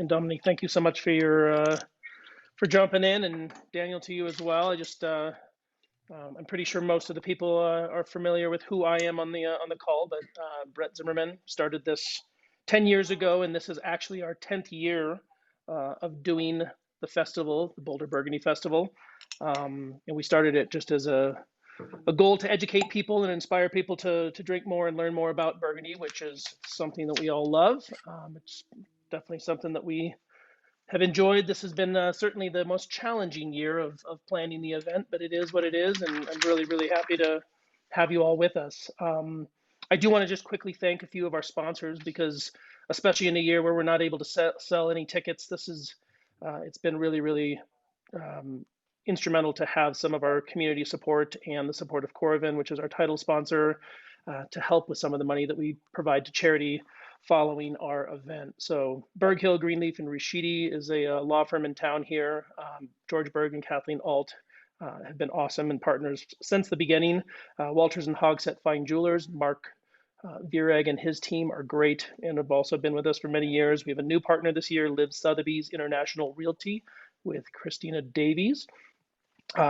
And Dominique, thank you so much for your for jumping in, and Daniel, to you as well. I'm pretty sure most of the people are familiar with who I am on the call, but Brett Zimmerman started this 10 years ago, and this is actually our 10th year of doing the festival, the Boulder Burgundy Festival. And we started it just as a goal to educate people and inspire people to drink more and learn more about Burgundy, which is something that we all love. It's definitely something that we have enjoyed. This has been certainly the most challenging year of planning the event, but it is what it is, and I'm really, really happy to have you all with us. I do want to just quickly thank a few of our sponsors, because especially in a year where we're not able to sell any tickets, this is it's been really, really instrumental to have some of our community support and the support of Coravin, which is our title sponsor, to help with some of the money that we provide to charity following our event. So Berg Hill, Greenleaf, and Rashidi is a law firm in town here. George Berg and Kathleen Alt have been awesome and partners since the beginning. Walters and Hogsett Fine Jewelers, Mark Vireg and his team are great and have also been with us for many years. We have a new partner this year, Liv Sotheby's International Realty with Christina Davies.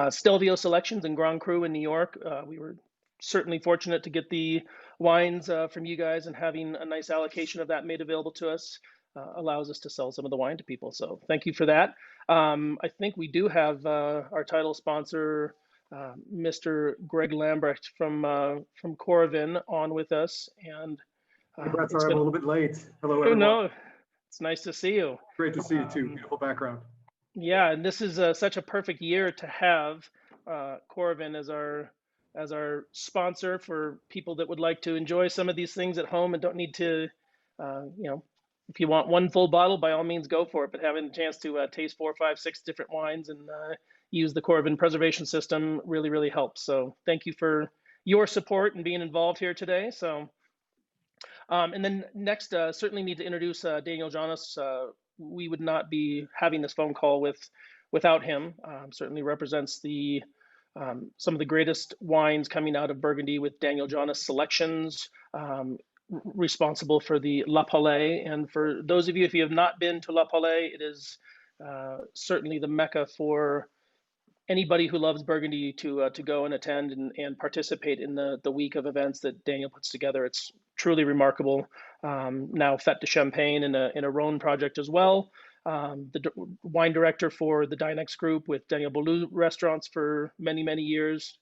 Stelvio Selections and Grand Cru in New York. We were certainly fortunate to get the wines from you guys, and having a nice allocation of that made available to us allows us to sell some of the wine to people. So thank you for that. I think we do have our title sponsor, Mr. Greg Lambrecht from Coravin on with us. And Brett, sorry, I'm a little bit late. Hello, everyone. No, it's nice to see you. Great to see you too. Beautiful background. Yeah, and this is such a perfect year to have Coravin as our sponsor for people that would like to enjoy some of these things at home and don't need to, if you want one full bottle, by all means go for it. But having a chance to taste 4, 5, 6 different wines and use the Coravin preservation system really, really helps. So thank you for your support and being involved here today. So, and then next, certainly need to introduce Daniel Jonas. We would not be having this phone call without him. Certainly represents the some of the greatest wines coming out of Burgundy with Daniel Jonas selections, responsible for the La Palais. And for those of you, if you have not been to La Palais, it is certainly the mecca for anybody who loves Burgundy to go and attend and participate in the week of events that Daniel puts together. It's truly remarkable. Now Fête de Champagne in a Rhone project as well. The wine director for the Dynex Group with Daniel Boulou restaurants for many, many years.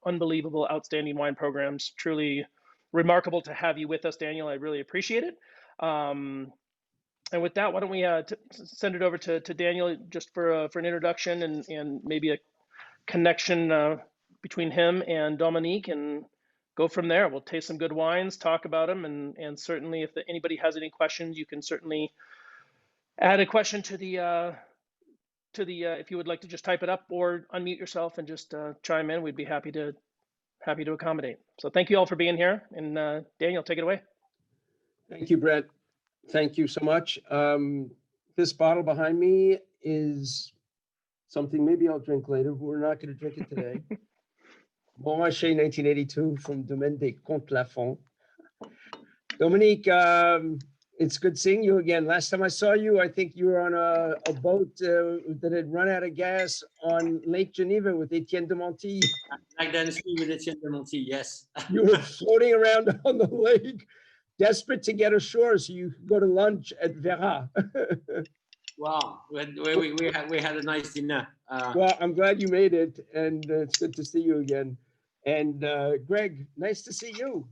Unbelievable, outstanding wine programs. Truly remarkable to have you with us, Daniel. I really appreciate it. And with that, why don't we send it over to Daniel just for an introduction and maybe a connection between him and Dominique, and go from there. We'll taste some good wines, talk about them, and certainly if anybody has any questions, you can certainly add a question to the if you would like to just type it up or unmute yourself and just chime in. We'd be happy to accommodate. So thank you all for being here, and Daniel, take it away. Thank you, Brett. Thank you so much. This bottle behind me is something maybe I'll drink later, but we're not going to drink it today. Montréal 1982 from Domaine Comtes Lafon. Dominique, it's good seeing you again. Last time I saw you, I think you were on a boat that had run out of gas on Lake Geneva with Etienne de Monti. Like dancing with Etienne de Monti, yes. You were floating around on the lake, desperate to get ashore so you could go to lunch at Vera. Wow, we had a nice dinner. Well, I'm glad you made it, and it's good to see you again. And Greg, nice to see you.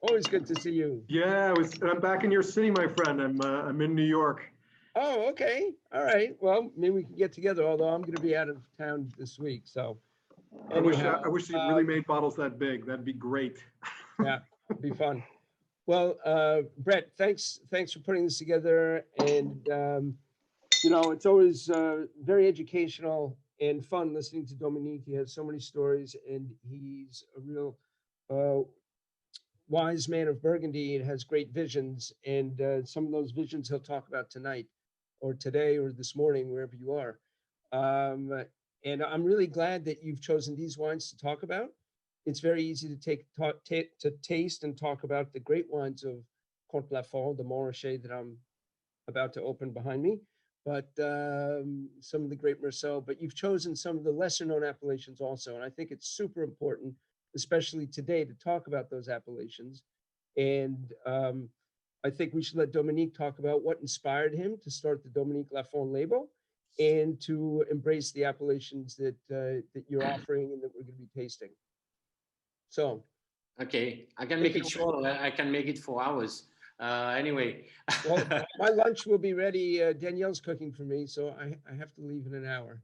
Always good to see you. Yeah, I'm back in your city, my friend. I'm in New York. Oh, okay. All right. Well, maybe we can get together, although I'm going to be out of town this week. So anyhow, I wish you really made bottles that big. That'd be great. Yeah, it'd be fun. Well, Brett, thanks for putting this together. And, it's always very educational and fun listening to Dominique. He has so many stories, and he's a real wise man of Burgundy and has great visions. And some of those visions he'll talk about tonight or today or this morning, wherever you are. And I'm really glad that you've chosen these wines to talk about. It's very easy to taste and talk about the great wines of Comtes Lafon, the Montrachet that I'm about to open behind me, but some of the great Meursault, but you've chosen some of the lesser known appellations also. And I think it's super important, especially today, to talk about those appellations. And I think we should let Dominique talk about what inspired him to start the Dominque Lafon label and to embrace the appellations that that you're offering and that we're going to be tasting. So, Okay, I can make it short. I can make it 4 hours. Anyway. Well, my lunch will be ready. Danielle's cooking for me, so I have to leave in an hour.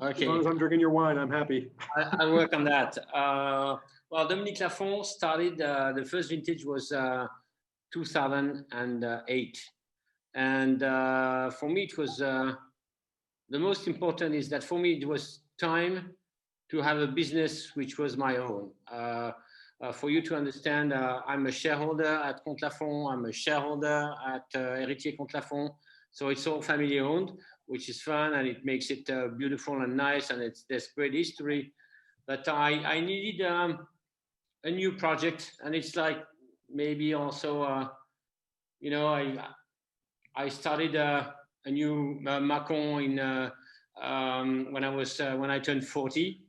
Okay. As long as I'm drinking your wine, I'm happy. I'll work on that. Well, Dominque Lafon started, the first vintage was 2008. And for me, it was, the most important is that for me, it was time to have a business which was my own. For you to understand, I'm a shareholder at Comtes Lafon. I'm a shareholder at Héritier Comtes Lafon. So it's all family owned, which is fun, and it makes it beautiful and nice, and there's great history. But I needed a new project, and it's like maybe also, you know, I started a new Macon in when I turned 40.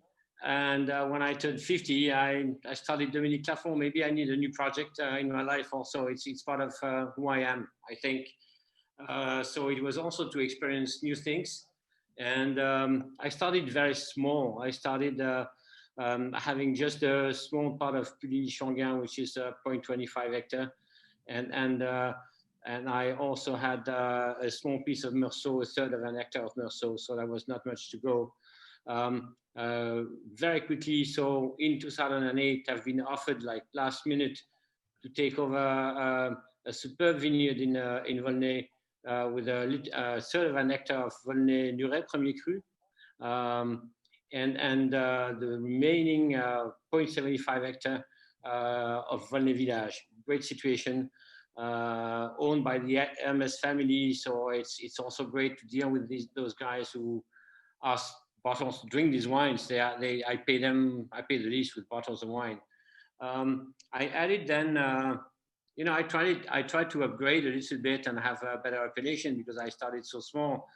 And when I turned 50, I started Dominque Lafon. Maybe I need a new project in my life also. It's part of who I am, I think. So it was also to experience new things. And I started very small. I started having just a small part of Puligny-Changuin, which is 0.25 hectare. And I also had a small piece of Meursault, a third of an hectare of Meursault. So there was not much to go. Very quickly, so in 2008, I've been offered like last minute to take over a superb vineyard in Volnay with a third of an hectare of Volnay Nuret Premier Cru, and the remaining 0.75 hectare of Volnay Village. Great situation, owned by the Hermes family, so it's also great to deal with those guys who are bottles to drink these wines. I pay the least with bottles of wine. I added then, you know, I tried to upgrade a little bit and have a better appellation because I started so small.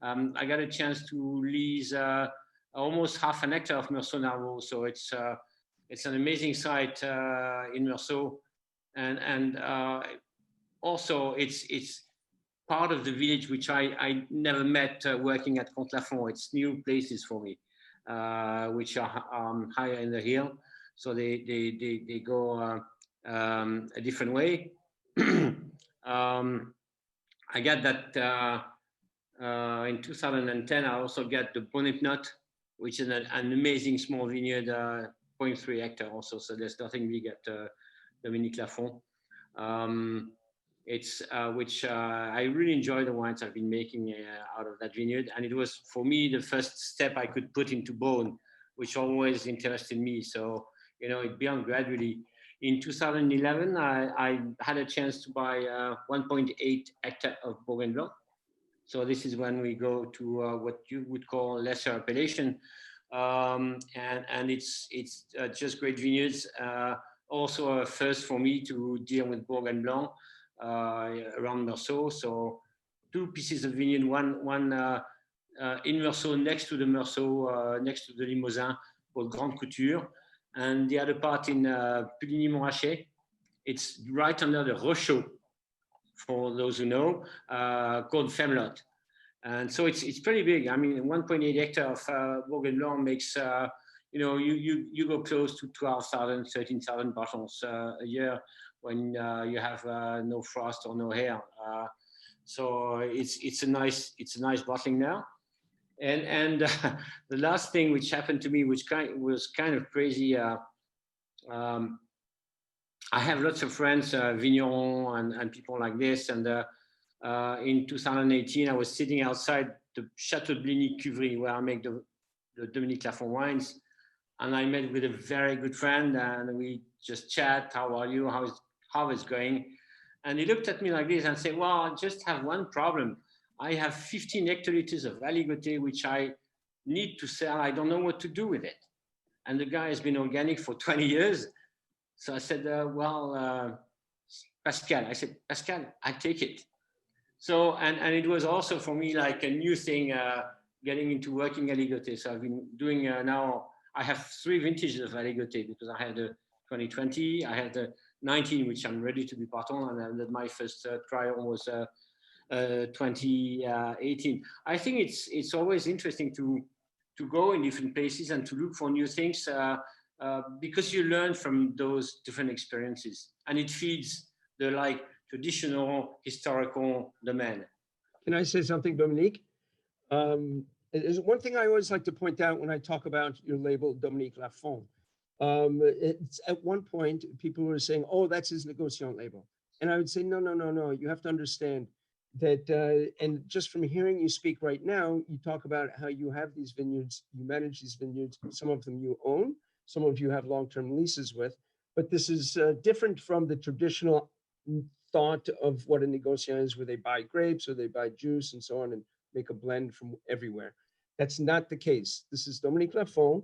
I got a chance to lease almost half an hectare of Meursault Narvaux, so it's an amazing site in Meursault, and also it's part of the village which I never met working at Comtes Lafon. It's new places for me, which are higher in the hill, so they go a different way. I got that in 2010. I also got the Bonnet Nut, which is an amazing small vineyard, 0.3 hectare also. So there's nothing big at Dominque Lafon. It's which I really enjoy the wines I've been making out of that vineyard, and it was for me the first step I could put into Beaune, which always interested me. So you know, it began gradually. In 2011, I had a chance to buy 1.8 hectare of Bourgogne Blanc. So this is when we go to what you would call lesser appellation, and it's just great vineyards. Also a first for me to deal with Bourgogne Blanc. Around Meursault, so 2 pieces of vineyard, one in Meursault next to the Meursault, next to the Limousin, called Grande Couture, and the other part in Puligny-Montrachet. It's right under the Rochot, for those who know, called Femelot. And so it's pretty big. I mean, 1.8 hectare of Bourgogne Blanc makes, you know, you go close to 12,000, 13,000 bottles a year when you have no frost or no hail. So it's a nice bottling now. And the last thing which happened to me, which was kind of crazy, I have lots of friends, vignerons and people like this. And in 2018, I was sitting outside the Chateau de Bligny Cuverie, where I make the Dominque Lafon wines. And I met with a very good friend, and we just chat. How are you? How it's going? And he looked at me like this and said, well, I just have one problem. I have 15 hectoliters of Aligoté, which I need to sell. I don't know what to do with it. And the guy has been organic for 20 years. So I said, Pascal, I take it. So, and it was also for me like a new thing, getting into working aligoté. So I've been doing now, I have 3 vintages of aligoté because I had the 2020, I had the 19, which I'm ready to be part on, and then my first trial was 2018. I think it's always interesting to go in different places and to look for new things because you learn from those different experiences, and it feeds the like traditional historical domain. Can I say something, Dominique? There's one thing I always like to point out when I talk about your label, Dominque Lafon. It's at one point people were saying, "Oh, that's his négociant label," and I would say, "No, no, no, no. You have to understand that." And just from hearing you speak right now, you talk about how you have these vineyards, you manage these vineyards. Some of them you own, some of you have long-term leases with. But this is different from the traditional thought of what a négociant is, where they buy grapes or they buy juice and so on and make a blend from everywhere. That's not the case. This is Dominique Lafon,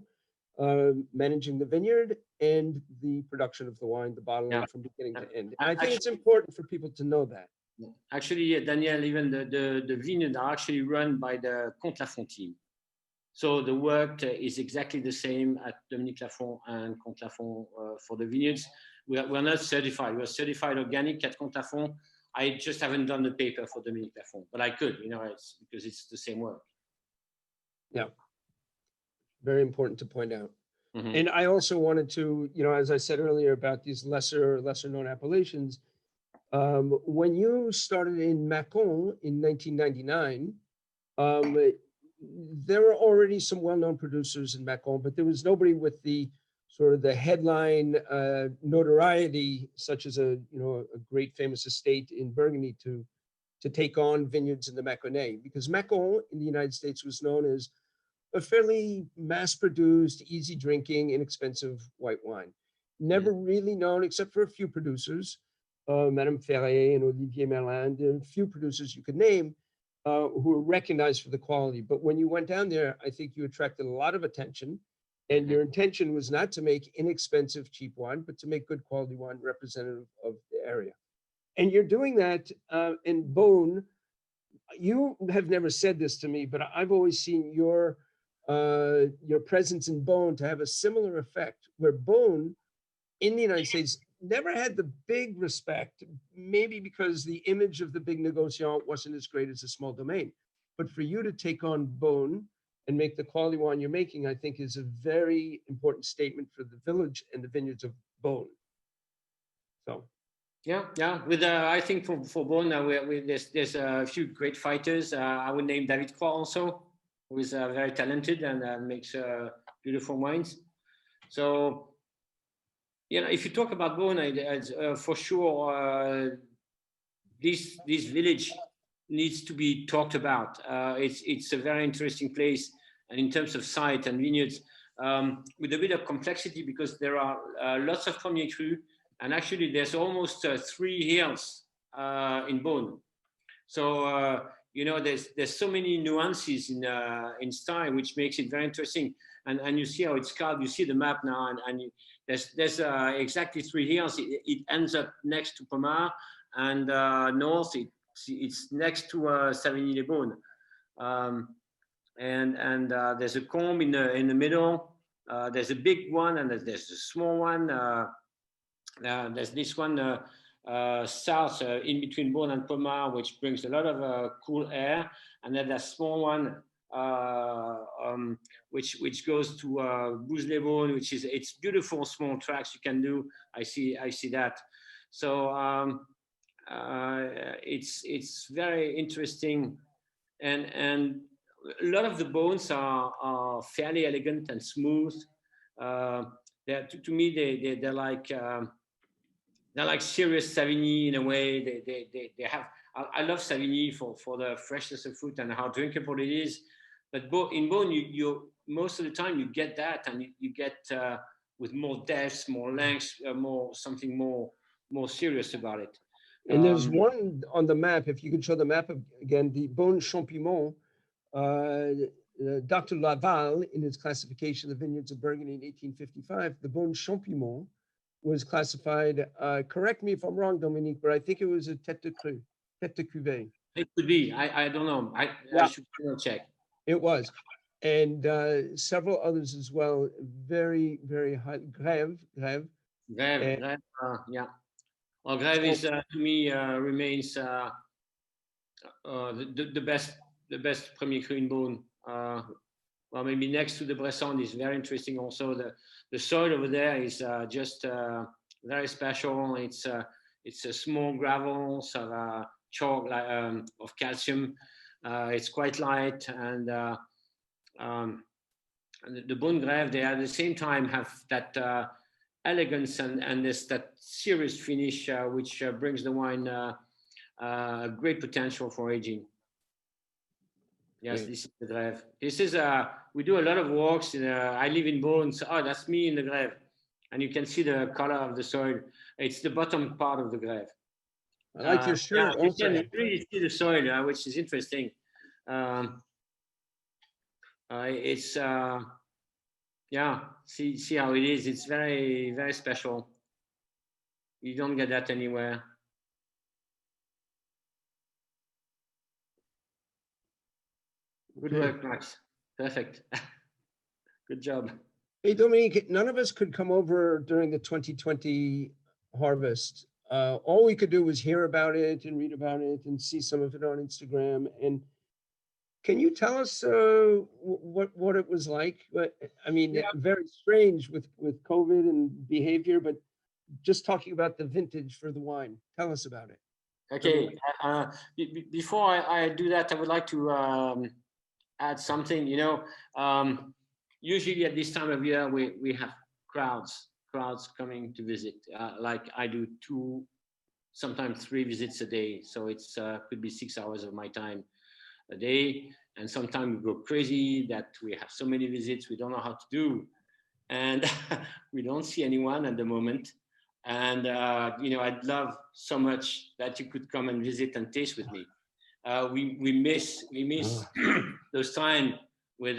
managing the vineyard and the production of the wine, the bottling from beginning to end. And I think it's important for people to know that. Actually, Daniel, even the vineyards are actually run by the Comtes Lafon team. So the work is exactly the same at Dominque Lafon and Comtes Lafon for the vineyards. We're not certified. We're certified organic at Comtes Lafon. I just haven't done the paper for Dominque Lafon, but I could, you know, it's because it's the same work. Yeah, very important to point out. Mm-hmm. And I also wanted to, you know, as I said earlier about these lesser known appellations, when you started in Mâcon in 1999, there were already some well-known producers in Mâcon, but there was nobody with the sort of the headline notoriety, such as a great famous estate in Burgundy to take on vineyards in the Mâconnais, because Mâcon in the United States was known as a fairly mass-produced, easy drinking, inexpensive white wine. Never really known, except for a few producers, Madame Ferrier and Olivier Merlin, there are a few producers you could name who were recognized for the quality. But when you went down there, I think you attracted a lot of attention, and your intention was not to make inexpensive, cheap wine, but to make good quality wine representative of the area. And you're doing that in Beaune. You have never said this to me, but I've always seen your presence in Beaune to have a similar effect, where Beaune in the United States never had the big respect, maybe because the image of the big négociant wasn't as great as a small domain. But for you to take on Beaune and make the quality wine you're making, I think is a very important statement for the village and the vineyards of Beaune. So. Yeah. With I think for Beaune, there's a few great fighters. I would name David Croix also, who is very talented and makes beautiful wines. So, you know, if you talk about Beaune, for sure, this village needs to be talked about. It's a very interesting place, and in terms of site and vineyards, with a bit of complexity, because there are lots of premier crus. And actually, there's almost 3 hills in Beaune. So, you know, there's so many nuances in style, which makes it very interesting. And you see how it's carved. You see the map now, and there's exactly 3 hills. It ends up next to Pommard, and north it's next to Savigny-les-Beaunes. And there's a combe in the middle. There's a big one, and there's a small one. There's this one south in between Beaune and Pommard, which brings a lot of cool air, and then there's a small one which goes to Boulder, which is it's beautiful small tracks you can do. I see that. So it's very interesting, and a lot of the bones are fairly elegant and smooth. To me, they're like serious Savigny in a way. They have. I love Savigny for the freshness of fruit and how drinkable it is. But in Beaune, you most of the time you get that, and you get with more depth, more length, something more serious about it. And there's one on the map. If you could show the map again, the Beaune Champimont. Dr. Laval, in his classification of the vineyards of Burgundy in 1855, the Beaune Champimont was classified, correct me if I'm wrong, Dominique, but I think it was a tête de cuvée. It could be. I don't know. I Yeah. should check. It was. And several others as well. Very, very high. Grève. Grève, And Grève, yeah. Well, Grève is to me remains the best Premier Cru in Beaune. Well, maybe next to the Bresson is very interesting. Also, the soil over there is just very special. It's a small gravels of chalk of calcium. It's quite light, and the Beaune Grève, they at the same time have that elegance and that serious finish, which brings the wine great potential for aging. Yes, Great. this is the Grève. This is we do a lot of walks. I live in Beaune, so that's me in the Grève, and you can see the color of the soil. It's the bottom part of the Grève. I like your shirt. Yeah, you also. can really see the soil, which is interesting. It's yeah, see how it is. It's very, very special. You don't get that anywhere. Good work, Max. Perfect. Good job. Hey, Dominique, none of us could come over during the 2020 harvest. All we could do was hear about it and read about it and see some of it on Instagram. And can you tell us what it was like? I mean, Yeah. very strange with COVID and behavior, but just talking about the vintage for the wine. Tell us about it. Okay. Before I do that, I would like to add something. Usually at this time of year, we have crowds coming to visit. Like I do 2, sometimes 3 visits a day. So it's could be 6 hours of my time a day. And sometimes we go crazy that we have so many visits we don't know how to do, and we don't see anyone at the moment. And I'd love so much that you could come and visit and taste with me. We miss those time with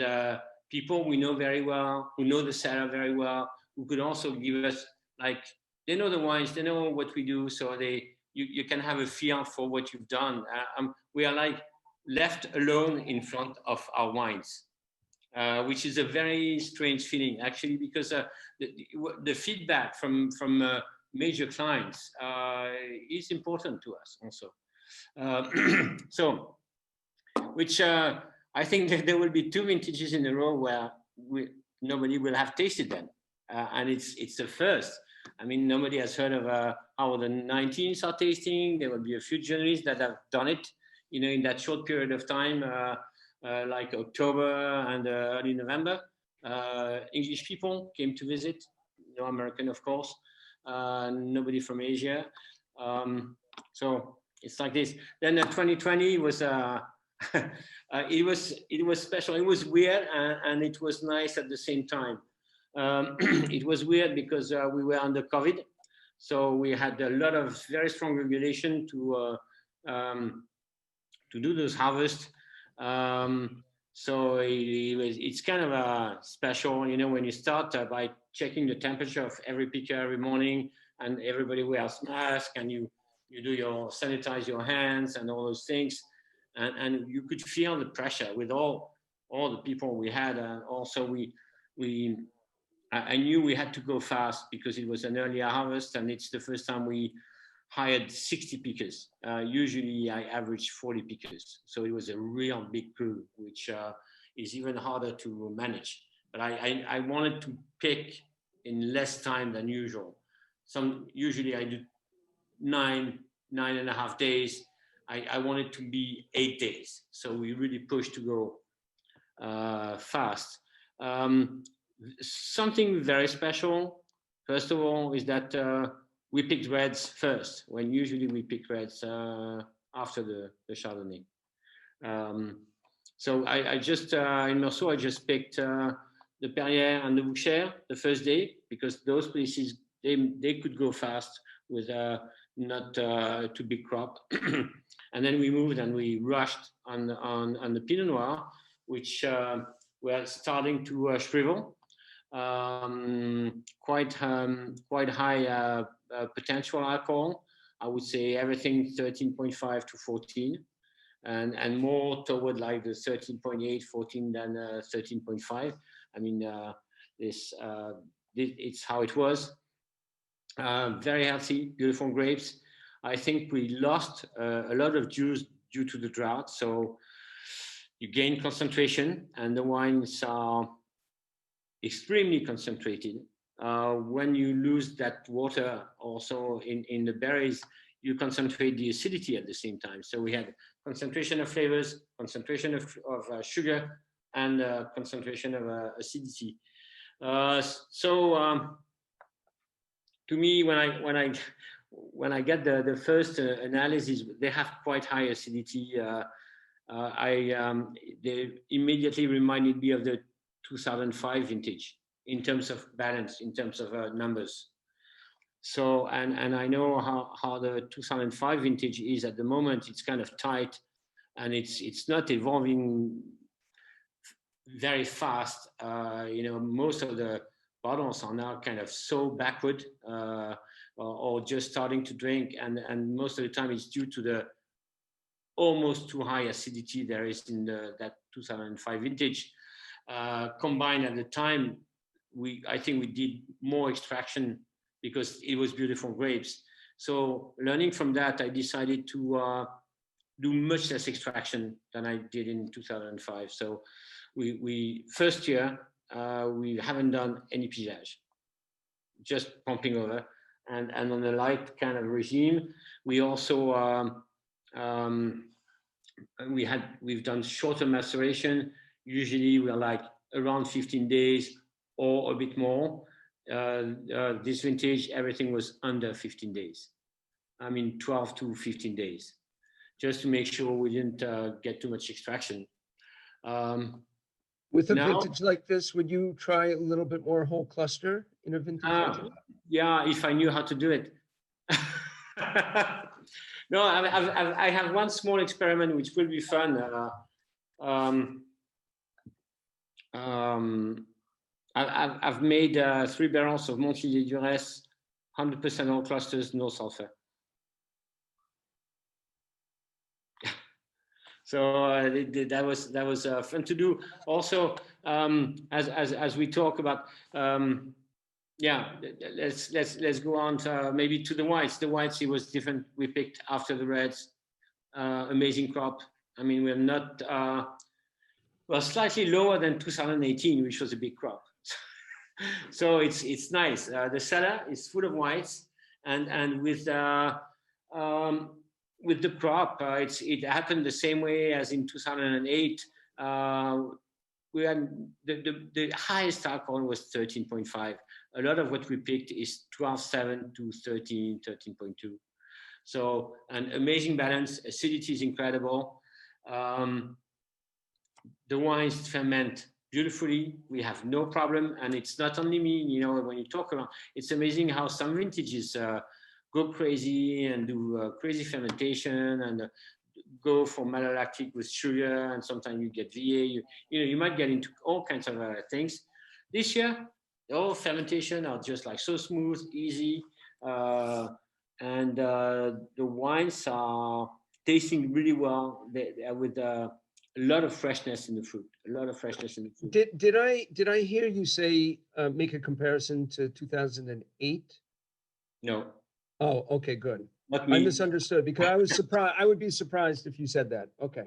people we know very well, who know the cellar very well, who could also give us, like, they know the wines, they know what we do, so you can have a feel for what you've done. We are like left alone in front of our wines, which is a very strange feeling, actually, because the feedback from major clients is important to us also. So, which I think that there will be 2 vintages in a row where nobody will have tasted them, and it's the first. I mean, nobody has heard of how the 19s are tasting. There will be a few journalists that have done it, in that short period of time, like October and early November. English people came to visit, no American, of course, nobody from Asia. So it's like this. Then 2020 was it was special. It was weird, and it was nice at the same time. It was weird because we were under COVID, so we had a lot of very strong regulation to do those harvests. So it's kind of special, when you start by checking the temperature of every picker every morning, and everybody wears masks, and you sanitize your hands and all those things, and you could feel the pressure with all the people we had. Also, I knew we had to go fast because it was an earlier harvest, and it's the first time we hired 60 pickers. Usually I average 40 pickers. So it was a real big crew, which is even harder to manage. But I wanted to pick in less time than usual. Usually I do 9.5 days. I wanted to be 8 days. So we really pushed to go fast. Something very special, first of all, is that we picked reds first, when usually we pick reds after the Chardonnay. So I just, in Meursault, I just picked the Perrier and the Boucher the first day, because those places, they could go fast with not too big crop. And then we moved and we rushed on the Pinot Noir, which were starting to shrivel. Quite high potential alcohol. I would say everything 13.5 to 14. and more toward like the 13.8, 14 than 13.5. I mean, it's how it was. Very healthy, beautiful grapes. I think we lost a lot of juice due to the drought. So you gain concentration, and the wines are extremely concentrated. When you lose that water also in the berries, you concentrate the acidity at the same time. So we had concentration of flavors, concentration of sugar, and concentration of acidity. To me, when I get the first analysis, they have quite high acidity. They immediately reminded me of the 2005 vintage in terms of balance, in terms of numbers. So, and I know how the 2005 vintage is at the moment. It's kind of tight, and it's not evolving very fast. Most of the bottles are now kind of so backward or just starting to drink, and most of the time it's due to the almost too high acidity there is in that 2005 vintage. Combined at the time, I think we did more extraction because it was beautiful grapes. So learning from that, I decided to do much less extraction than I did in 2005. So we first year, we haven't done any pigeage, just pumping over. And on a light kind of regime, we also, we've done shorter maceration. Usually we're like around 15 days or a bit more. This vintage, everything was under 15 days. I mean, 12 to 15 days, just to make sure we didn't get too much extraction. With a vintage like this, would you try a little bit more whole cluster in a vintage like this? Yeah, if I knew how to do it. No, I have one small experiment which will be fun. I've made 3 barrels of Monthélie Duresse, 100% all clusters, no sulfur. So that was fun to do. Also, as we talk about, let's go on to, maybe to the whites. The whites, it was different. We picked after the reds. Amazing crop. I mean, we're not well, slightly lower than 2018, which was a big crop. So it's nice. The cellar is full of whites, and with the crop, it happened the same way as in 2008. We had the highest alcohol was 13.5. A lot of what we picked is 12.7 to 13, 13.2. So an amazing balance. Acidity is incredible. The wines ferment beautifully. We have no problem, and it's not only me. You know, when you talk around, it's amazing how some vintages go crazy and do crazy fermentation and go for malolactic with sugar, and sometimes you get VA. You might get into all kinds of things. This year, all fermentation are just like so smooth, easy, and the wines are tasting really well with a lot of freshness in the fruit. A lot of freshness in the fruit. Did I hear you say make a comparison to 2008? No. Oh, okay, good. Not me. I misunderstood because I was surprised. I would be surprised if you said that. Okay.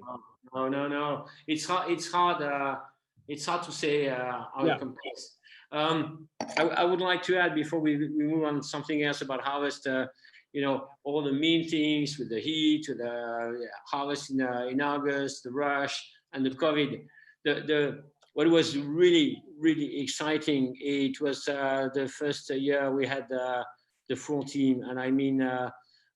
No. It's hard. It's hard to say how it compares. I would like to add before we move on to something else about harvest. All the mean things with the heat, with the harvest in August, the rush, and the COVID. What was really, really exciting, it was the first year we had the full team. And I mean,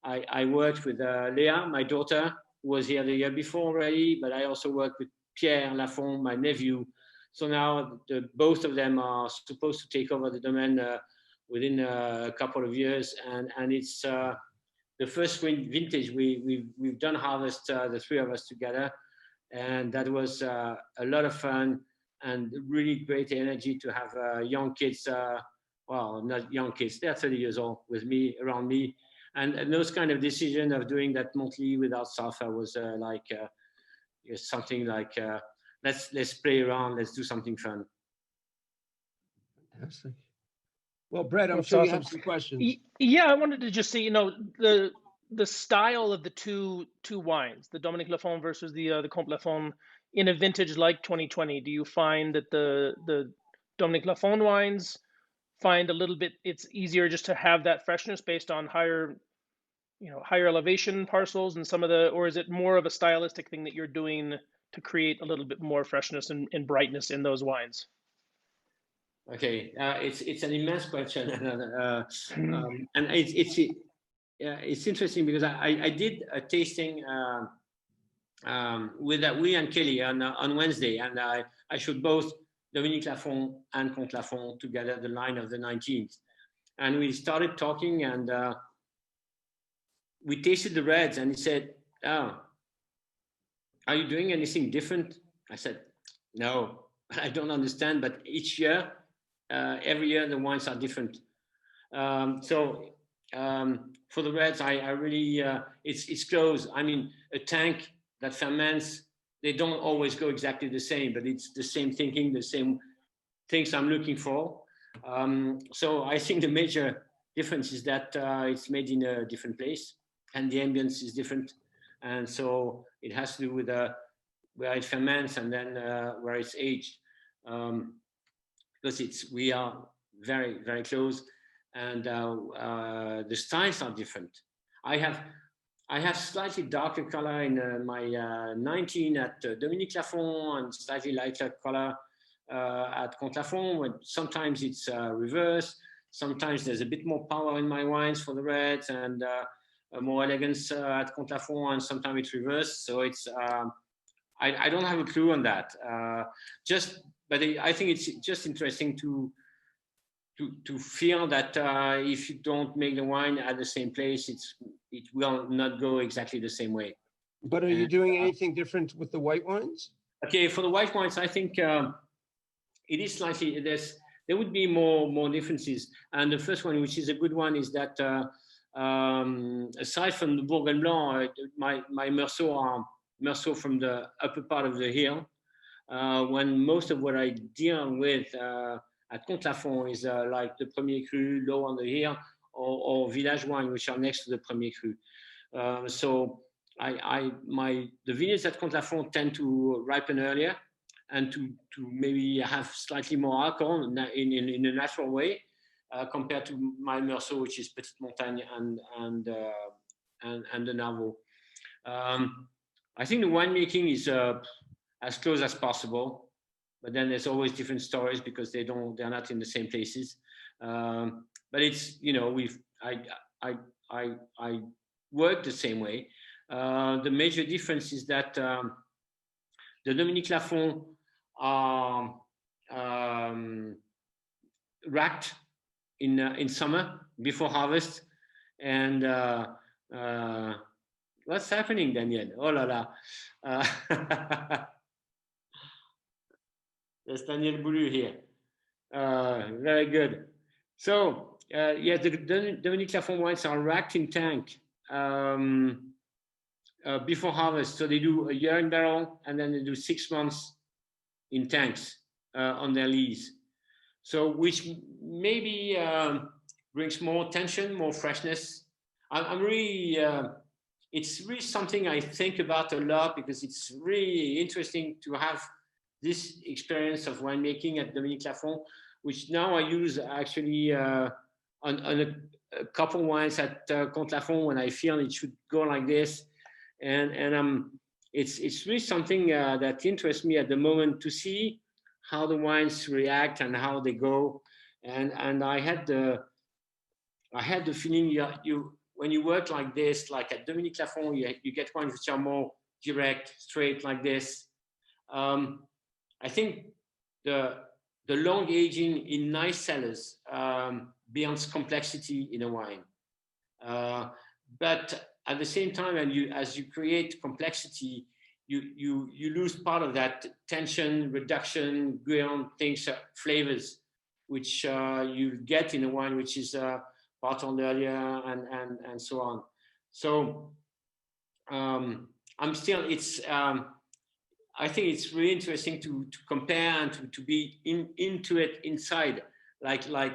I worked with Léa, my daughter, who was here the year before already, but I also worked with Pierre Lafon, my nephew. So now both of them are supposed to take over the domain within a couple of years, and it's the first vintage we've done harvest, the three of us together, and that was a lot of fun and really great energy to have young kids. Well, not young kids; they're 30 years old with me, around me, and those kind of decision of doing that monthly without sulfur was like it's something like let's play around, let's do something fun. Fantastic. Well, Brett, I'm That's sure you awesome. have some questions. Yeah, I wanted to just say, the style of the two wines, the Dominque Lafon versus the Comtes Lafon, in a vintage like 2020. Do you find that the Dominque Lafon wines find a little bit it's easier just to have that freshness based on higher elevation parcels and some of the, or is it more of a stylistic thing that you're doing to create a little bit more freshness and brightness in those wines? Okay, it's an immense question, and it's interesting because I did a tasting with we and Kelly on Wednesday, and I showed both Dominique Lafon and Comtes Lafon together, the line of the 19th, and we started talking, and we tasted the reds, and he said, "Oh, are you doing anything different?" I said, "No, I don't understand, but each year." Every year the wines are different. For the reds, I really it's close. I mean, a tank that ferments, they don't always go exactly the same, but it's the same thinking, the same things I'm looking for. So I think the major difference is that it's made in a different place, and the ambience is different, and so it has to do with where it ferments and then where it's aged. Because we are very, very close, and the styles are different. I have slightly darker color in my 19 at Dominique Lafon, and slightly lighter color at Comtes Lafon. Sometimes it's reverse. Sometimes there's a bit more power in my wines for the reds, and more elegance at Comtes Lafon, and sometimes it's reverse. So it's I don't have a clue on that. But I think it's just interesting to feel that if you don't make the wine at the same place, it will not go exactly the same way. But are you doing anything different with the white wines? Okay, for the white wines, I think it is slightly there would be more differences. And the first one, which is a good one, is that aside from the Bourgogne Blanc, my Meursault are Meursault from the upper part of the hill. When most of what I deal with at Comtes Lafon is like the Premier Cru, low on the hill, or Village wine, which are next to the Premier Cru. So the vineyards at Comtes Lafon tend to ripen earlier and to maybe have slightly more alcohol in a natural way compared to my Meursault, which is Petite Montagne and the Narvaux. I think the winemaking is as close as possible, but then there's always different stories because they're not in the same places. But it's I work the same way. The major difference is that the Dominique Lafon are racked in summer before harvest, and what's happening, Daniel? Oh la la. There's Daniel Boulou here. Very good. So, the Dominique Lafon wines are racked in tank before harvest. So they do a year in barrel, and then they do 6 months in tanks on their lees. So, which maybe brings more tension, more freshness. I'm really, it's really something I think about a lot because it's really interesting to have this experience of winemaking at Dominique Lafon, which now I use actually on a couple wines at Comtes Lafon when I feel it should go like this, and it's really something that interests me at the moment to see how the wines react and how they go, and I had the feeling you when you work like this, like at Dominique Lafon, you get wines which are more direct, straight like this. I think the long aging in nice cellars builds complexity in a wine. But at the same time, as you create complexity, you lose part of that tension, reduction, gueule, things, flavors, which you get in a wine which is bottled earlier and so on. So I'm still, I think it's really interesting to compare and to be into it inside, like I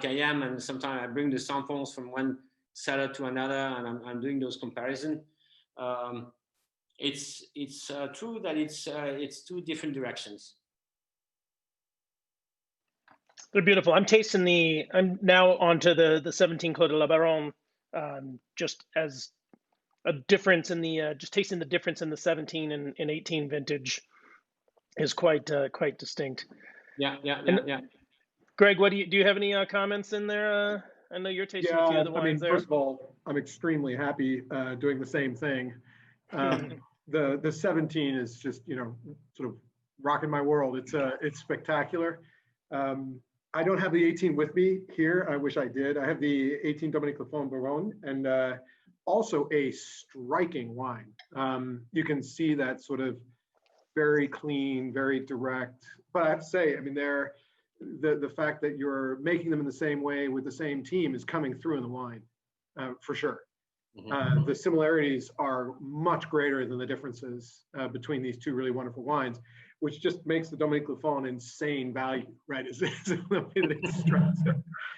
am. And sometimes I bring the samples from one cellar to another, and I'm doing those comparisons. It's true that it's two different directions. They're beautiful. I'm now onto the 17 Clos de la Baronne, just as a difference in the just tasting the difference in the 17 and 18 vintage is quite distinct. Yeah. Greg, what do you have any comments in there? I know you're tasting a few of the wines there. First of all, I'm extremely happy doing the same thing. The 17 is just, sort of rocking my world. It's spectacular. I don't have the 18 with me here. I wish I did. I have the 18 Dominque Lafon Baronne, and also a striking wine. You can see that sort of very clean, very direct. But I have to say, I mean, the fact that you're making them in the same way with the same team is coming through in the wine, for sure. The similarities are much greater than the differences between these two really wonderful wines, which just makes the Dominque Lafon insane value, right? Is the way that it's stressed.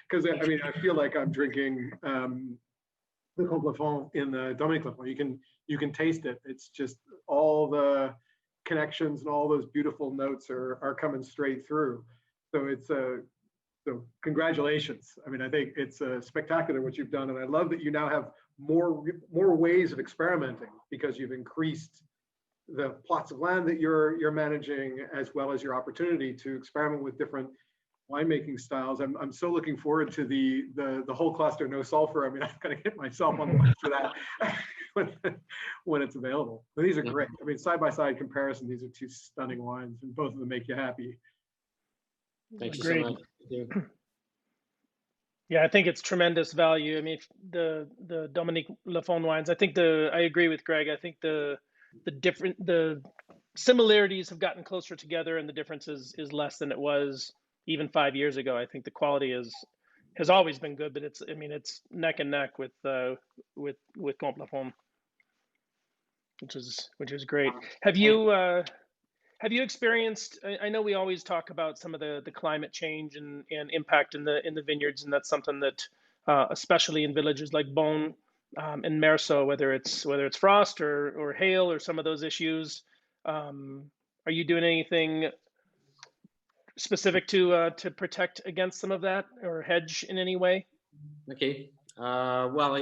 Because I mean, I feel like I'm drinking the Comtes Lafon in the Dominque Lafon. You can taste it. It's just all the connections and all those beautiful notes are coming straight through. So so congratulations. I mean, I think it's spectacular what you've done, and I love that you now have more ways of experimenting because you've increased the plots of land that you're managing, as well as your opportunity to experiment with different winemaking styles. I'm so looking forward to the whole cluster, no sulfur. I mean, I've got to get myself on the list for that when it's available. But these are great. I mean, side by side comparison, these are two stunning wines, and both of them make you happy. Thank you so much. Yeah, I think it's tremendous value. I mean, the Dominque Lafon wines. I think I agree with Greg. I think the similarities have gotten closer together, and the difference is less than it was even 5 years ago. I think the quality has always been good, but it's neck and neck with Comtes Lafon, which is great. Have you experienced? I know we always talk about some of the climate change and impact in the vineyards, and that's something that especially in villages like Beaune and Meursault, whether it's frost or hail or some of those issues. Are you doing anything specific to protect against some of that or hedge in any way? Okay. Well,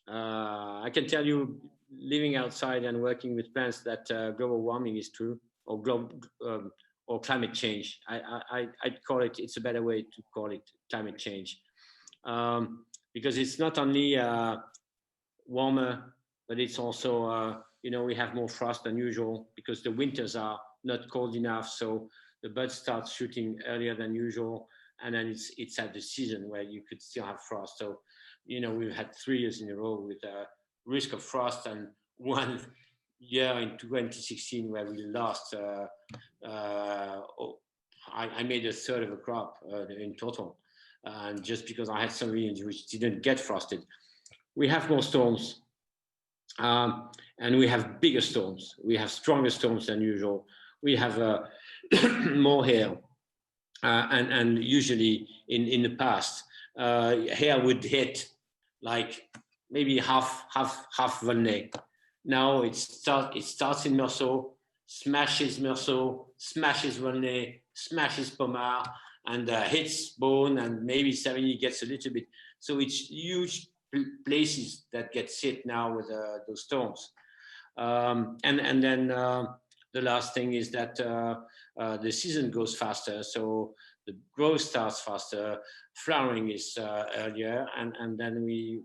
I can tell you, living outside and working with plants, that global warming is true, or or climate change. I'd call it. It's a better way to call it climate change, because it's not only warmer, but it's also we have more frost than usual because the winters are not cold enough, so the buds start shooting earlier than usual, and then it's at the season where you could still have frost. So we've had 3 years in a row with risk of frost, and 1 year in 2016 where we lost. I made a third of a crop in total, and just because I had some regions which didn't get frosted. We have more storms, and we have bigger storms. We have stronger storms than usual. We have more hail, and usually in the past, hail would hit like maybe half Volnay. Now it starts in Meursault, smashes Meursault, smashes Volnay, smashes Pommard, and hits Beaune, and maybe Savigny gets a little bit. So it's huge places that get hit now with those storms. And then the last thing is that the season goes faster, so the growth starts faster, flowering is earlier, and then we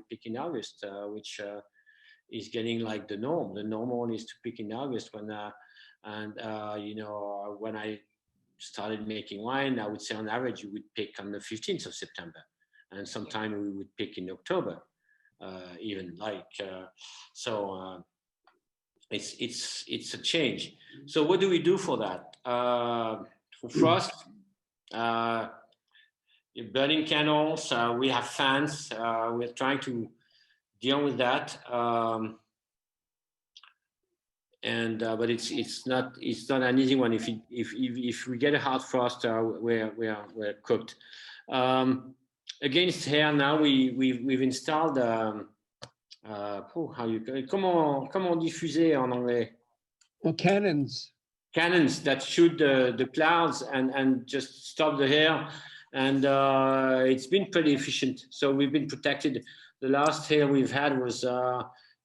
pick in August, which is getting like the norm. The normal is to pick in August when when I started making wine, I would say on average you would pick on the 15th of September, and sometime we would pick in October, even it's a change. So what do we do for that? For frost, burning candles, we have fans, we're trying to deal with that. but it's not an easy one. If we get a hard frost, we're cooked. Against here now, we've installed comment diffuser en anglais? Well, cannons. Cannons that shoot the clouds and just stop the hair, and it's been pretty efficient. So we've been protected. The last hail we've had was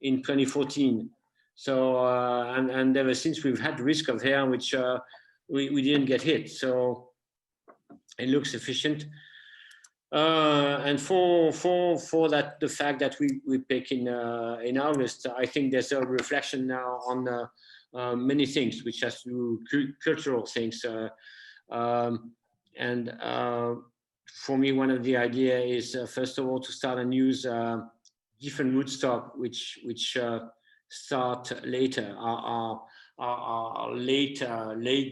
in 2014. So and ever since we've had risk of hail, which we didn't get hit. So it looks efficient. And for that, the fact that we pick in August, I think there's a reflection now on many things, which has to do cultural things. And for me, one of the ideas is first of all to start and use different rootstock, which start later, are late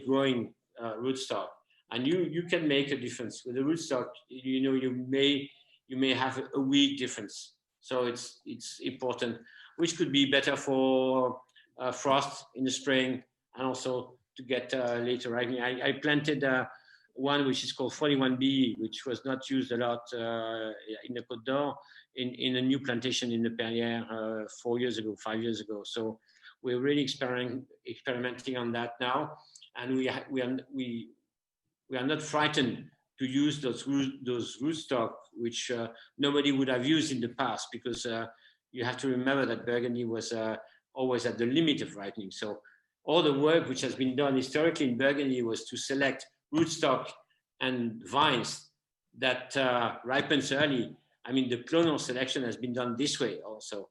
growing rootstock. And you can make a difference with the rootstock. You may have a week difference, so it's important, which could be better for frost in the spring and also to get later ripening. I planted one which is called 41B, which was not used a lot in the Côte d'Or, in a new plantation in the Perrières 5 years ago. So we're really experimenting on that now, and we are not frightened to use those rootstock, which nobody would have used in the past, because you have to remember that Burgundy was always at the limit of ripening. So all the work which has been done historically in Burgundy was to select rootstock and vines that ripens early. I mean, the clonal selection has been done this way also.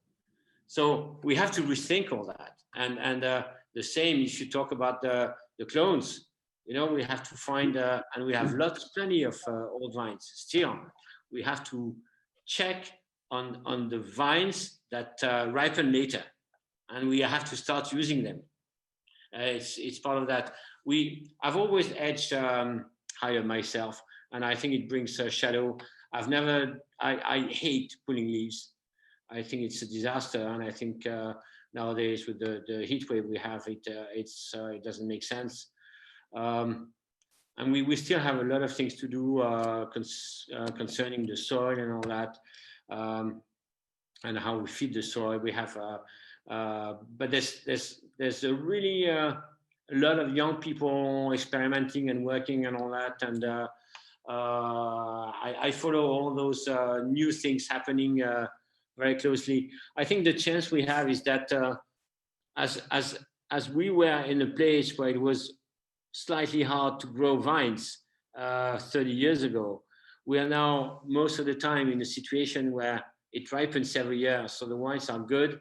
So we have to rethink all that. And the same if you talk about the clones. We have to find, and we have plenty of old vines still. We have to check on the vines that ripen later, and we have to start using them. It's part of that. I've always edged higher myself, and I think it brings a shadow. I hate pulling leaves. I think it's a disaster, and I think nowadays with the heat wave we have, it doesn't make sense. And we still have a lot of things to do concerning the soil and all that, and how we feed the soil. We have, but there's a really a lot of young people experimenting and working and all that, and I follow all those new things happening very closely. I think the chance we have is that as we were in a place where it was slightly hard to grow vines 30 years ago, we are now most of the time in a situation where it ripens every year, so the wines are good.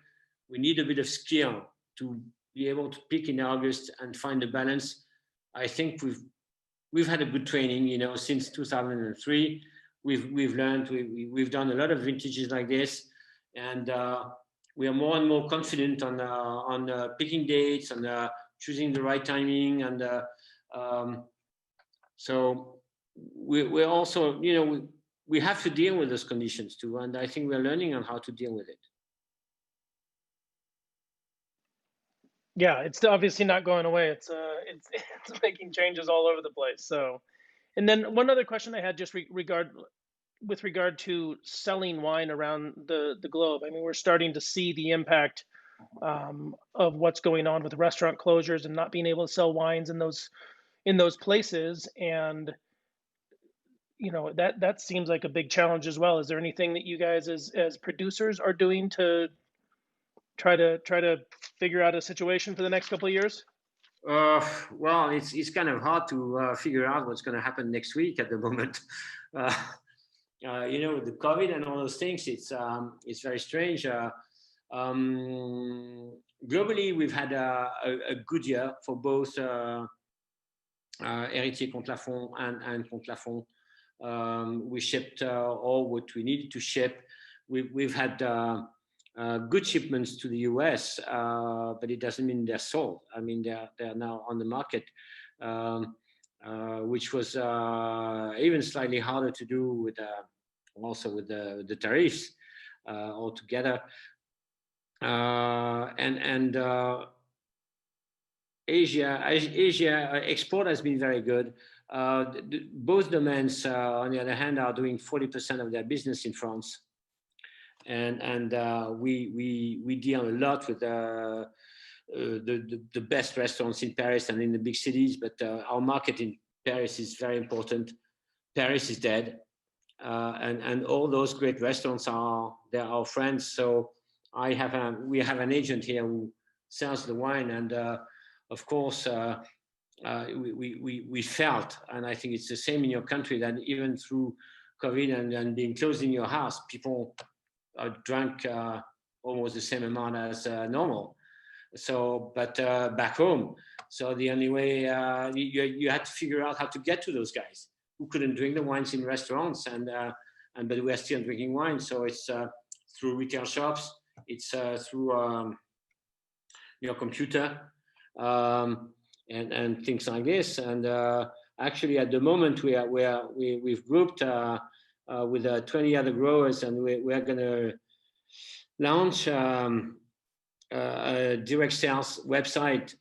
We need a bit of skill to be able to pick in August and find the balance. I think we've had a good training, since 2003. We've learned, we've done a lot of vintages like this, and we are more and more confident on picking dates and choosing the right timing, and so we're also, we have to deal with those conditions too, and I think we're learning on how to deal with it. Yeah, it's obviously not going away. It's making changes all over the place. So, and then one other question I had just with regard to selling wine around the globe. I mean, we're starting to see the impact of what's going on with restaurant closures and not being able to sell wines in those places, and that seems like a big challenge as well. Is there anything that you guys as producers are doing to try to figure out a situation for the next couple of years? Well, it's kind of hard to figure out what's going to happen next week at the moment. With the COVID and all those things, it's very strange. Globally, we've had a good year for both Héritier Comtes Lafon and Comtes Lafon. We shipped all what we needed to ship. We've had good shipments to the US, but it doesn't mean they're sold. I mean, they're now on the market, which was even slightly harder to do with also with the tariffs altogether. And Asia export has been very good. Both domains, on the other hand, are doing 40% of their business in France, and we deal a lot with the best restaurants in Paris and in the big cities. But our market in Paris is very important. Paris is dead, and all those great restaurants they're our friends. So we have an agent here who sells the wine, and of course. We felt, and I think it's the same in your country, that even through COVID and being closed in your house, people drank almost the same amount as normal. So, but back home, so the only way you had to figure out how to get to those guys who couldn't drink the wines in restaurants, but we're still drinking wine. So it's through retail shops, it's through your computer. And things like this, and actually at the moment we've grouped with 20 other growers, and we're going to launch a direct sales website,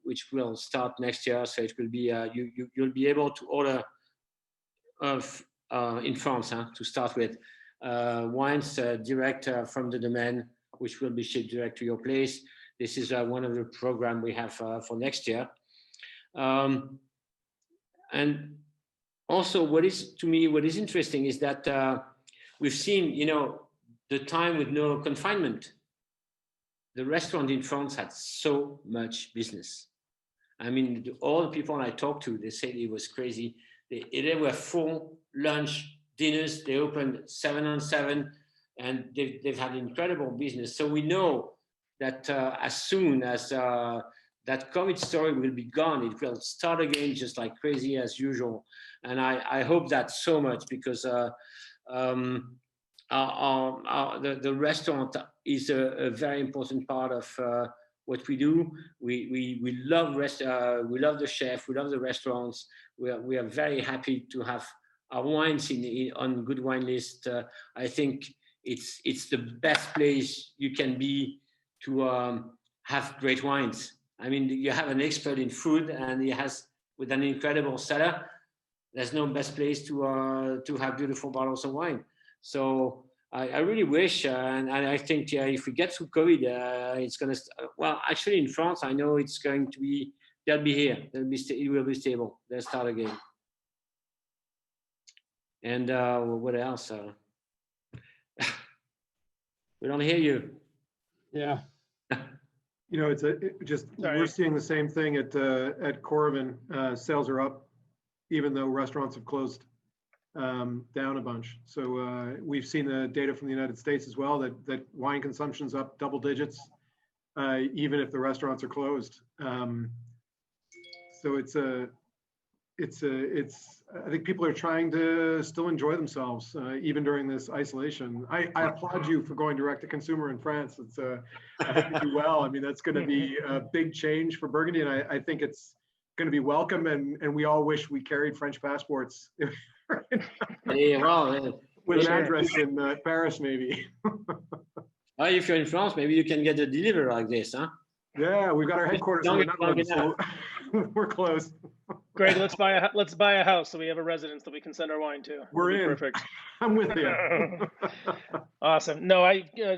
which will start next year. So it will be you'll be able to order in France to start with wines direct from the domain, which will be shipped direct to your place. This is one of the programs we have for next year. And also what is interesting is that we've seen, the time with no confinement, the restaurant in France had so much business. I mean, all the people I talked to, they said it was crazy. They were full lunch, dinners. They opened 7 on 7, and they've had incredible business. So we know that as soon as that COVID story will be gone, it will start again just like crazy as usual. And I hope that so much, because the restaurant is a very important part of what we do. We love we love the chef, we love the restaurants. We are very happy to have our wines on good wine list. I think it's the best place you can be to have great wines. I mean, you have an expert in food, and he has, with an incredible cellar, there's no best place to have beautiful bottles of wine. So I really wish, and I think if we get through COVID, it's going to, well, actually in France, I know it's going to be, they'll be here, it will be stable, they'll start again. And what else? We don't hear you. Yeah. We're seeing the same thing at Coravin. Sales are up, even though restaurants have closed down a bunch. So we've seen the data from the United States as well, that wine consumption's up double digits, even if the restaurants are closed. So I think people are trying to still enjoy themselves, even during this isolation. I applaud you for going direct to consumer in France. I hope you do well. I mean, that's going to be a big change for Burgundy, and I think it's going to be welcome. And we all wish we carried French passports with an address in Paris, maybe. If you're in France, maybe you can get a delivery like this, huh? Yeah, we've got our headquarters in the Netherlands, so we're close. Greg, let's buy a house so we have a residence that we can send our wine to. We're in. Perfect. I'm with you. Awesome. No,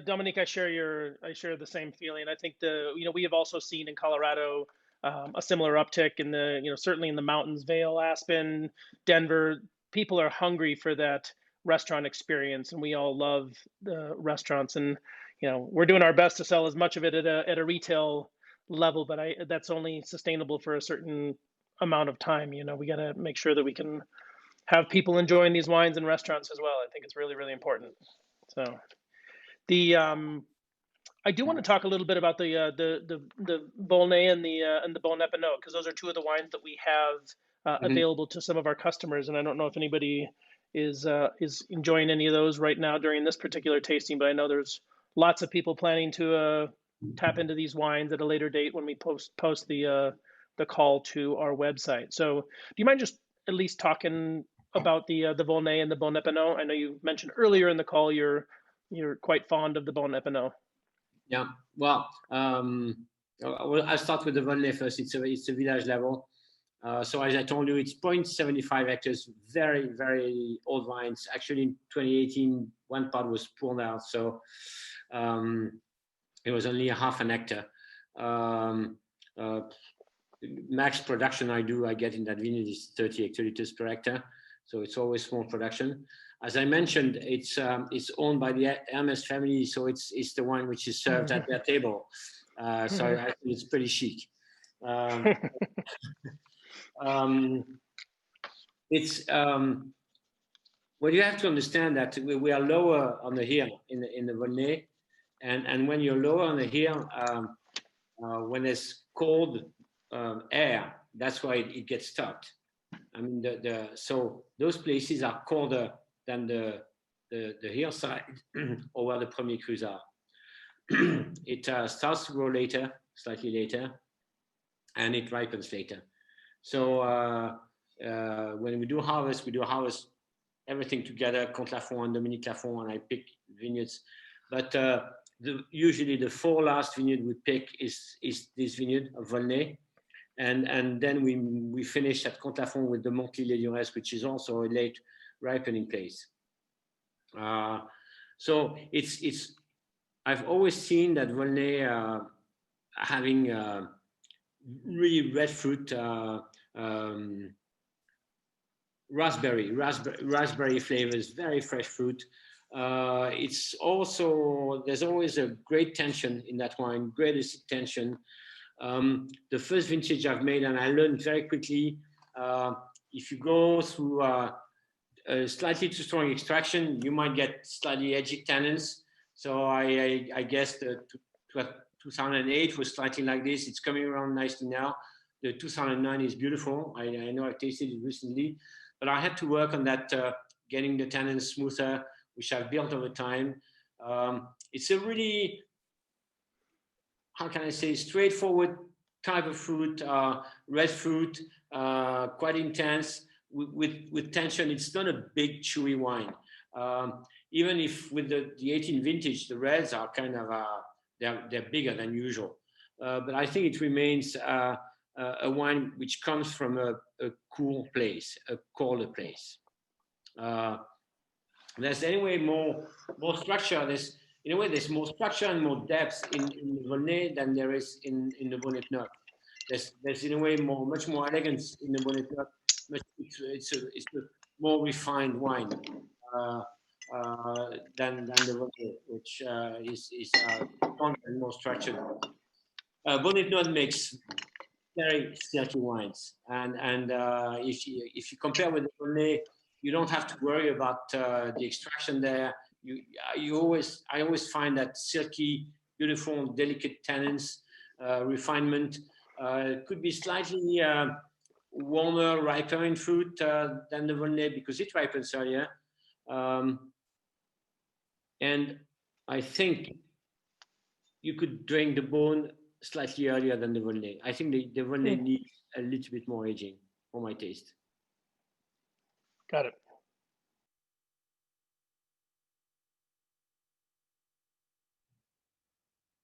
Dominique, I share the same feeling. I think we have also seen in Colorado a similar uptick in certainly in the mountains, Vail, Aspen, Denver. People are hungry for that restaurant experience, and we all love the restaurants. And we're doing our best to sell as much of it at a retail level, but that's only sustainable for a certain amount of time. We got to make sure that we can have people enjoying these wines in restaurants as well. I think it's really, really important. So I do want to talk a little bit about the Volnay and the Bon Epinot, because those are two of the wines that we have available to some of our customers. And I don't know if anybody is enjoying any of those right now during this particular tasting, but I know there's lots of people planning to tap into these wines at a later date when we post the call to our website. So do you mind just at least talking about the Volnay and the Bon Epinot? I know you mentioned earlier in the call you're quite fond of the Bon Epinot. Yeah, well, I'll start with the Volnay first. It's a village level. So as I told you, it's 0.75 hectares, very, very old vines. Actually, in 2018, one part was pulled out, so it was only a half an hectare. Max production I get in that vineyard is 30 hectoliters per hectare, so it's always small production. As I mentioned, it's owned by the Hermes family, so it's the wine which is served at their table. So I think it's pretty chic. Well, you have to understand that we are lower on the hill in the Volnay, and when you're lower on the hill, when there's cold air, that's why it gets stuck. I mean, so those places are colder than the hillside or where the premier crus are. It starts to grow later, slightly later, and it ripens later. So when we do harvest everything together, Comtes Lafon and Dominque Lafon, and I pick vineyards. But usually the 4 last vineyard we pick is this vineyard of Volnay. And then we finish at Comtes Lafon with the Monthélie, which is also a late ripening place. So I've always seen that Volnay having really red fruit, raspberry flavors, very fresh fruit. It's also, there's always a great tension in that wine, great acid tension. The first vintage I've made, and I learned very quickly, if you go through a slightly too strong extraction, you might get slightly edgy tannins. So I guess the 2008 was slightly like this. It's coming around nicely now. The 2009 is beautiful. I know I've tasted it recently, but I had to work on that, getting the tannins smoother, which I've built over time. It's a really, how can I say, straightforward type of fruit, red fruit, quite intense with tension. It's not a big chewy wine. Even if with the 18 vintage, the reds are kind of, they're bigger than usual. But I think it remains a wine which comes from a cool place, a colder place. There's anyway more structure. There's more structure and more depth in the Volnay than there is in the Bonnet Note. There's in a way much more elegance in the Bonnet Note. It's a more refined wine than the Volnay, which is stronger and more structured. Bonnet Note makes very silky wines, and if you compare with the Volnay, you don't have to worry about the extraction there. I always find that silky, beautiful, delicate tannins, refinement. It could be slightly warmer, riper in fruit than the Volnay because it ripens earlier. And I think you could drink the bone slightly earlier than the Volnay. I think the Volnay needs a little bit more aging for my taste. Got it.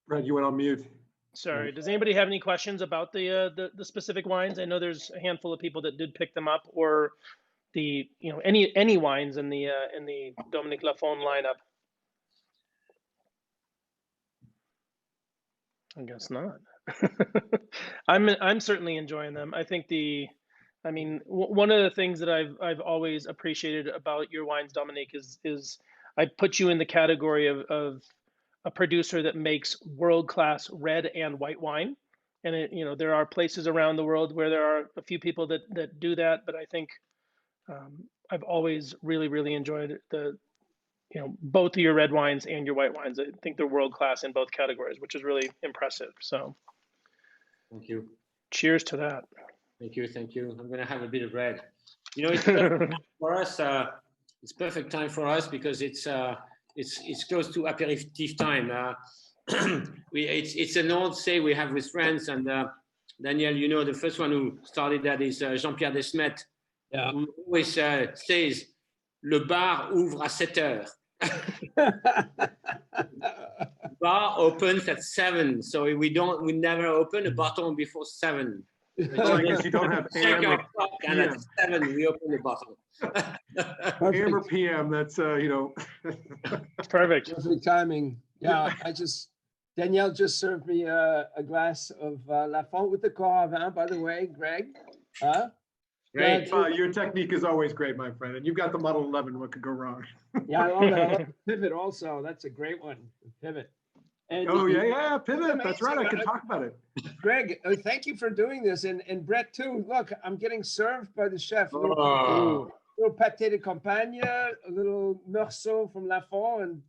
Brad, you went on mute. Sorry. Does anybody have any questions about the specific wines? I know there's a handful of people that did pick them up, or any wines in the Dominque Lafon lineup. I guess not. I'm certainly enjoying them. I think one of the things that I've always appreciated about your wines, Dominique, is I put you in the category of a producer that makes world-class red and white wine. And there are places around the world where there are a few people that do that, but I think I've always really, really enjoyed both of your red wines and your white wines. I think they're world-class in both categories, which is really impressive. So thank you. Cheers to that. Thank you. I'm gonna have a bit of red. It's perfect for us. It's perfect time for us because it's close to aperitif time. It's an old say we have with friends, and Daniel, the first one who started that is Jean-Pierre Desmet, who always says, "Le bar ouvre à 7 heures." bar opens at 7, so we never open a bottle before 7. I guess you don't have Check AM our or clock, and at PM. 7 we open the bottle. AM or PM, that's, Perfect. Perfect timing. Yeah, Danielle just served me a glass of Lafon with the Coravin, by the way, Greg. Great. Your technique is always great, my friend. And you've got the Model 11. What could go wrong? Yeah, I love it. I love the pivot also. That's a great one. The pivot. And Oh, yeah, pivot. That's right. I can talk about it. Greg, thank you for doing this. And Brett, too. Look, I'm getting served by the chef. A Oh. little pâté de campagne, a little Meursault from Lafon. And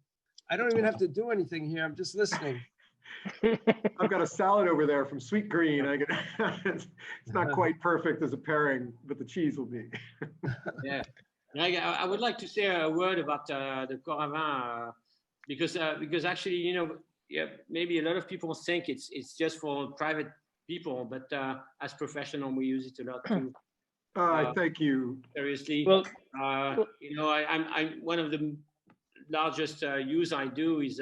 I don't even have to do anything here. I'm just listening. I've got a salad over there from Sweet Green. It's not quite perfect as a pairing, but the cheese will be. Yeah. I would like to say a word about the Coravin because actually, you know, yeah, maybe a lot of people think it's just for private people, but as professional, we use it a lot too. Thank you. Seriously, Well, you know, I'm one of the largest use I do is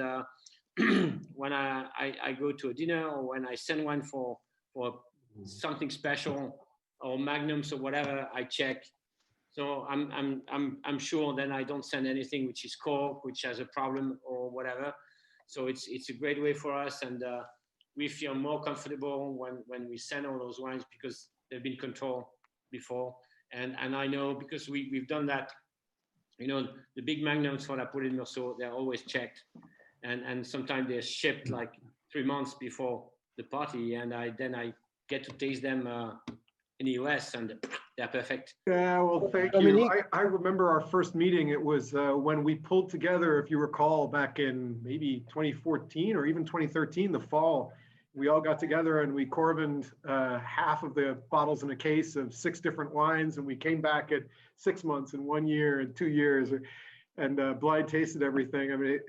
when I go to a dinner or when I send one for something special or magnums or whatever, I check. So I'm sure then I don't send anything which is cork, which has a problem or whatever. So it's a great way for us, and we feel more comfortable when we send all those wines because they've been controlled before, and I know because we've done that. You know, the big magnums for La Poule de Meursault, they're always checked, and sometimes they're shipped like 3 months before the party, and I get to taste them in the US, and they're perfect. Yeah, well, thank you. I remember our first meeting. It was when we pulled together, if you recall, back in maybe 2014 or even 2013, the fall. We all got together and we Coravined half of the bottles in a case of 6 different wines, and we came back at 6 months and 1 year and 2 years, and blind tasted everything. I mean,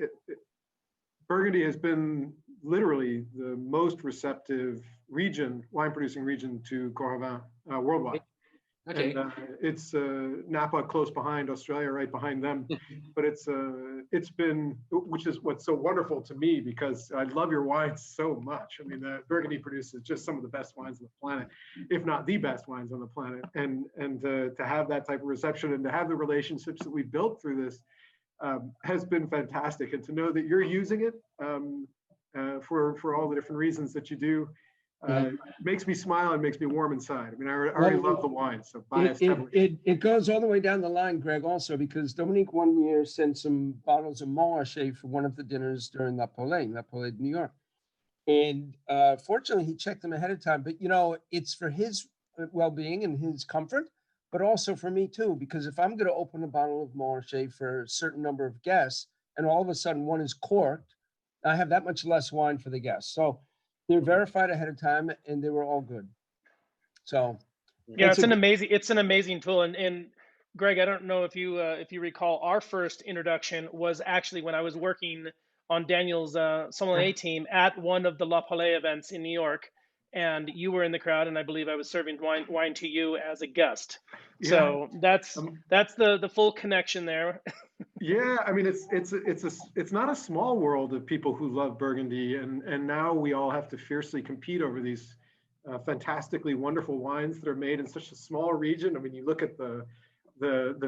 Burgundy has been literally the most receptive wine producing region to Coravin worldwide. Okay. And it's Napa close behind, Australia right behind them. But it's been, which is what's so wonderful to me, because I love your wines so much. I mean, Burgundy produces just some of the best wines on the planet, if not the best wines on the planet. And to have that type of reception and to have the relationships that we built through this has been fantastic. And to know that you're using it for all the different reasons that you do, makes me smile and makes me warm inside. I mean, I already love the wine, so biased heavily. It goes all the way down the line, Greg, also, because Dominique one year sent some bottles of Montrachet for one of the dinners during La Poule de New York. And fortunately, he checked them ahead of time. But, you know, it's for his well-being and his comfort, but also for me, too, because if I'm going to open a bottle of Montrachet for a certain number of guests, and all of a sudden one is corked, I have that much less wine for the guests. So they're verified ahead of time, and they were all good. So yeah, it's an amazing tool. And Greg, I don't know if you recall, our first introduction was actually when I was working on Daniel's sommelier team at one of the La Poule events in New York, and you were in the crowd, and I believe I was serving wine to you as a guest. Yeah. So that's the full connection there. Yeah, I mean, it's not a small world of people who love Burgundy, and now we all have to fiercely compete over these fantastically wonderful wines that are made in such a small region. I mean, you look at the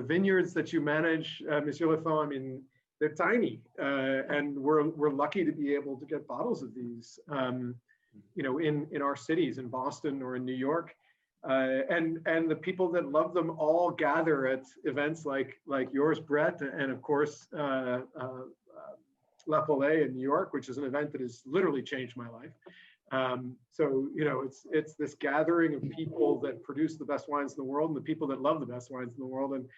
vineyards that you manage, Monsieur Lafon. I mean, they're tiny, and we're lucky to be able to get bottles of these, you know, in our cities, in Boston or in New York. And the people that love them all gather at events like yours, Brett, and of course La Poule in New York, which is an event that has literally changed my life. So you know, it's this gathering of people that produce the best wines in the world and the people that love the best wines in the world. And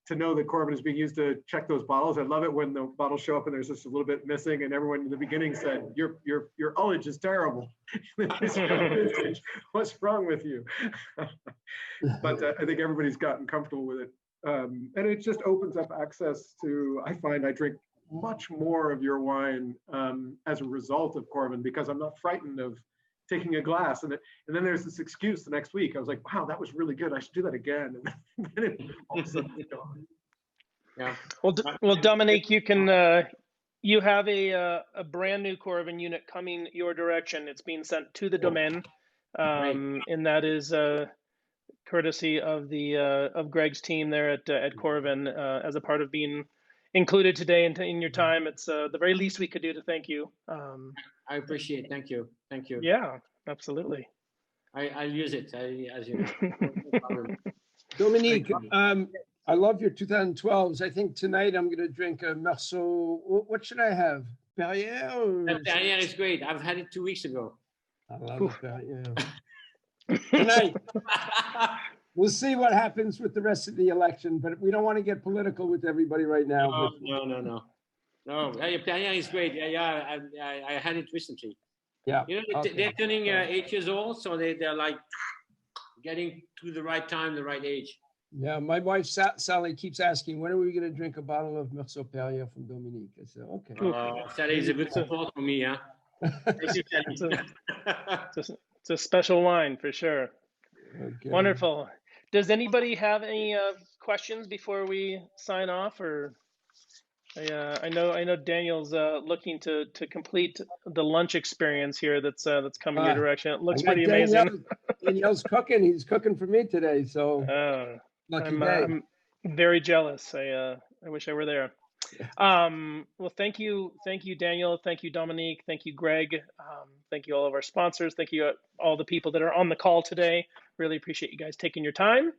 to know that Coravin is being used to check those bottles, I love it when the bottles show up and there's just a little bit missing, and everyone in the beginning said, "Your ullage is terrible. What's wrong with you?" But I think everybody's gotten comfortable with it, and it just opens up access to. I find I drink much more of your wine as a result of Coravin, because I'm not frightened of taking a glass, and then there's this excuse the next week. I was like, wow, that was really good. I should do that again. And then all of a sudden it's gone. Yeah. Well, Dominique, you can You have a brand new Coravin unit coming your direction. It's being sent to the domain, and that is courtesy of the of Greg's team there at Coravin as a part of being included today in your time. It's the very least we could do to thank you. I appreciate it. Thank you. Thank you. Yeah, absolutely. I'll use it, as you know. No problem. Dominique, I love your 2012s. I think tonight I'm going to drink a Meursault. What should I have? Perrier? That Perrier is great. I've had it 2 weeks ago. I love the Perrier. Tonight, we'll see what happens with the rest of the election, but we don't want to get political with everybody right now. No. Perrier is great. Yeah. I had it recently. Yeah. You know, they're turning 8 years old, so they're like getting to the right time, the right age. Yeah, my wife Sally keeps asking, when are we going to drink a bottle of Meursault Perrier from Dominique? I said, okay. Sally is a good support for me, huh? It's a special wine for sure. Okay. Wonderful. Does anybody have any questions before we sign off? Or I know Daniel's looking to complete the lunch experience here that's coming your direction. It looks pretty amazing. Daniel's cooking. He's cooking for me today, so lucky day. I'm very jealous. I wish I were there. Well, thank you, Daniel. Thank you, Dominique. Thank you, Greg. Thank you, all of our sponsors. Thank you, all the people that are on the call today. Really appreciate you guys taking your time.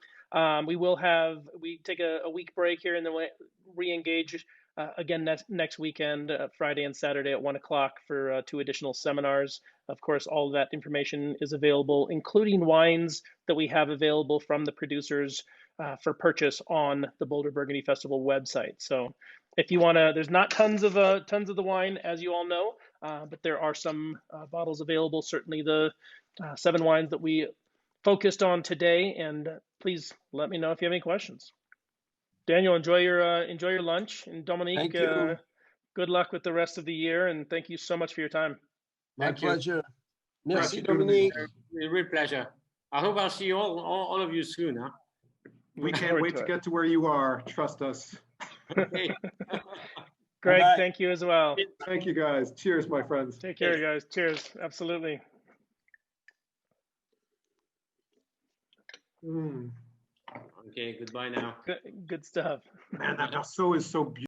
We take a week break here and then we re-engage again next weekend, Friday and Saturday at 1 o'clock for 2 additional seminars. Of course, all of that information is available, including wines that we have available from the producers for purchase on the Boulder Burgundy Festival website. So if you want to, there's not tons of the wine, as you all know, but there are some bottles available. Certainly the 7 wines that we focused on today. And please let me know if you have any questions. Daniel, enjoy your lunch, and Dominique, good luck with the rest of the year, and thank you so much for your time. My pleasure. Merci, Dominique. It's a real pleasure. I hope I'll see all of you soon, huh? We can't wait to get to where you are. Trust us. Greg, Bye. thank you as well. Thank you, guys. Cheers, my friends. Take care, guys. Cheers. Absolutely. Mm. Okay, goodbye now. Good stuff. Man, that Meursault is so beautiful.